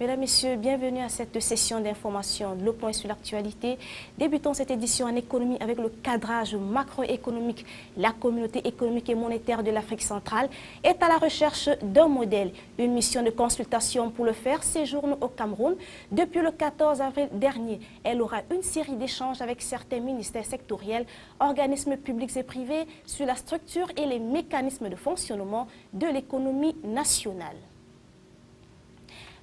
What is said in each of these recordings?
Mesdames, Messieurs, bienvenue à cette session d'information. Le point sur l'actualité. Débutons cette édition en économie avec le cadrage macroéconomique. La communauté économique et monétaire de l'Afrique centrale est à la recherche d'un modèle. Une mission de consultation pour le faire séjourne au Cameroun. Depuis le 14 avril dernier, elle aura une série d'échanges avec certains ministères sectoriels, organismes publics et privés sur la structure et les mécanismes de fonctionnement de l'économie nationale.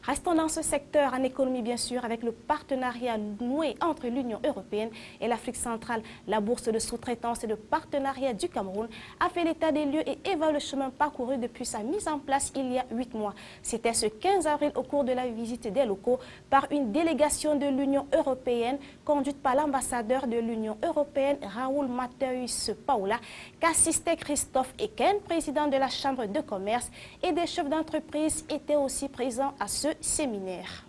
Restons dans ce secteur en économie bien sûr avec le partenariat noué entre l'Union européenne et l'Afrique centrale. La bourse de sous-traitance et de partenariat du Cameroun a fait l'état des lieux et évalue le chemin parcouru depuis sa mise en place il y a 8 mois. C'était ce 15 avril au cours de la visite des locaux par une délégation de l'Union européenne conduite par l'ambassadeur de l'Union européenne Raoul Mateus Paula qu'assistait Christophe Eken, président de la Chambre de commerce, et des chefs d'entreprise étaient aussi présents à ce séminaire.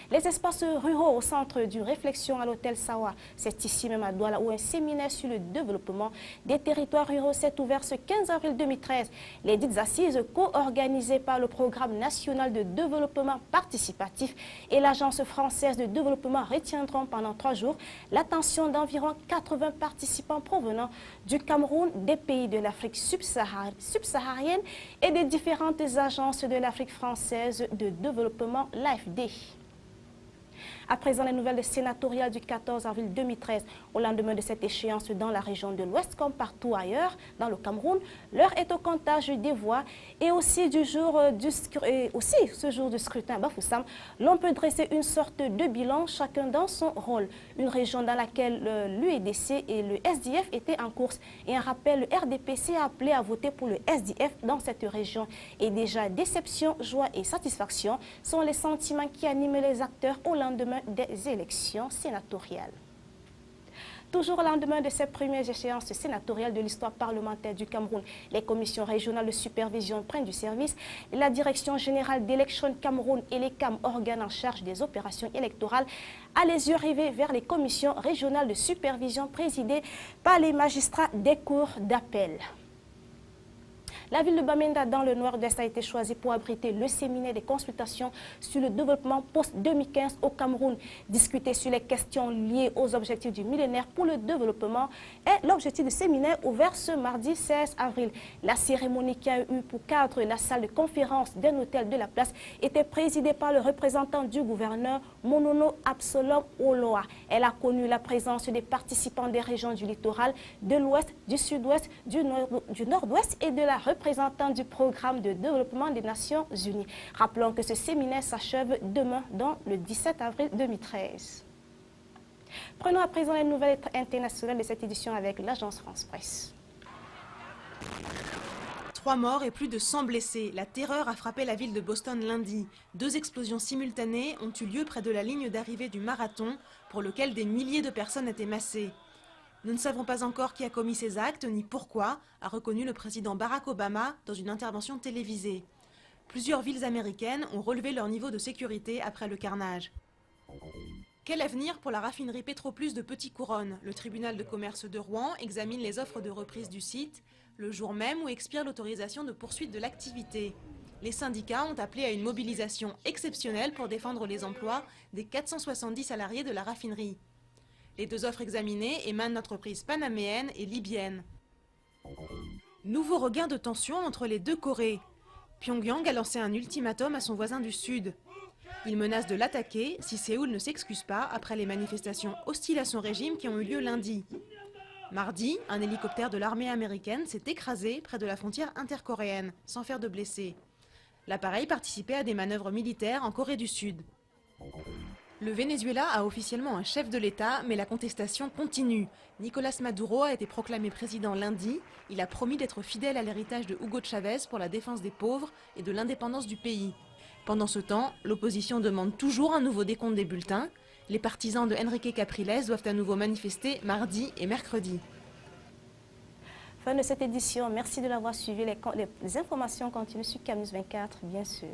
Les espaces ruraux au centre d'une réflexion à l'hôtel Sawa, c'est ici même à Douala où un séminaire sur le développement des territoires ruraux s'est ouvert ce 15 avril 2013. Les dites assises co-organisées par le Programme national de développement participatif et l'Agence française de développement retiendront pendant 3 jours l'attention d'environ 80 participants provenant du Cameroun, des pays de l'Afrique subsaharienne et des différentes agences de l'Afrique française de développement, l'AFD. À présent, les nouvelles sénatoriales du 14 avril 2013, au lendemain de cette échéance dans la région de l'Ouest comme partout ailleurs dans le Cameroun, l'heure est au comptage des voix et aussi ce jour du scrutin à Bafoussam, l'on peut dresser une sorte de bilan, chacun dans son rôle. Une région dans laquelle l'UEDC et le SDF étaient en course et un rappel, le RDPC a appelé à voter pour le SDF dans cette région. Et déjà, déception, joie et satisfaction sont les sentiments qui animent les acteurs au lendemain des élections sénatoriales. Toujours au lendemain de ces premières échéances sénatoriales de l'histoire parlementaire du Cameroun, les commissions régionales de supervision prennent du service. La Direction générale d'Election Cameroun et les CAM, organes en charge des opérations électorales, a les yeux rivés vers les commissions régionales de supervision présidées par les magistrats des cours d'appel. La ville de Bamenda, dans le nord-est, a été choisie pour abriter le séminaire des consultations sur le développement post-2015 au Cameroun. Discuter sur les questions liées aux objectifs du millénaire pour le développement est l'objectif du séminaire ouvert ce mardi 16 avril. La cérémonie qui a eu pour cadre la salle de conférence d'un hôtel de la place était présidée par le représentant du gouverneur Monono Absalom Oloa. Elle a connu la présence des participants des régions du littoral, de l'ouest, du sud-ouest, du nord-ouest et de la représentant du programme de développement des Nations Unies. Rappelons que ce séminaire s'achève demain, dans le 17 avril 2013. Prenons à présent les nouvelles internationales de cette édition avec l'agence France Presse. 3 morts et plus de 100 blessés. La terreur a frappé la ville de Boston lundi. 2 explosions simultanées ont eu lieu près de la ligne d'arrivée du marathon, pour lequel des milliers de personnes étaient massées. Nous ne savons pas encore qui a commis ces actes ni pourquoi, a reconnu le président Barack Obama dans une intervention télévisée. Plusieurs villes américaines ont relevé leur niveau de sécurité après le carnage. Quel avenir pour la raffinerie Petroplus de Petit-Couronne? Le tribunal de commerce de Rouen examine les offres de reprise du site, le jour même où expire l'autorisation de poursuite de l'activité. Les syndicats ont appelé à une mobilisation exceptionnelle pour défendre les emplois des 470 salariés de la raffinerie. Les 2 offres examinées émanent d'entreprises panaméennes et libyennes. Nouveau regain de tension entre les 2 Corées. Pyongyang a lancé un ultimatum à son voisin du Sud. Il menace de l'attaquer si Séoul ne s'excuse pas après les manifestations hostiles à son régime qui ont eu lieu lundi. Mardi, un hélicoptère de l'armée américaine s'est écrasé près de la frontière intercoréenne, sans faire de blessés. L'appareil participait à des manœuvres militaires en Corée du Sud. Le Venezuela a officiellement un chef de l'État, mais la contestation continue. Nicolás Maduro a été proclamé président lundi. Il a promis d'être fidèle à l'héritage de Hugo Chavez pour la défense des pauvres et de l'indépendance du pays. Pendant ce temps, l'opposition demande toujours un nouveau décompte des bulletins. Les partisans de Enrique Capriles doivent à nouveau manifester mardi et mercredi. Fin de cette édition. Merci de l'avoir suivi. Les informations continuent sur CAMNews 24, bien sûr.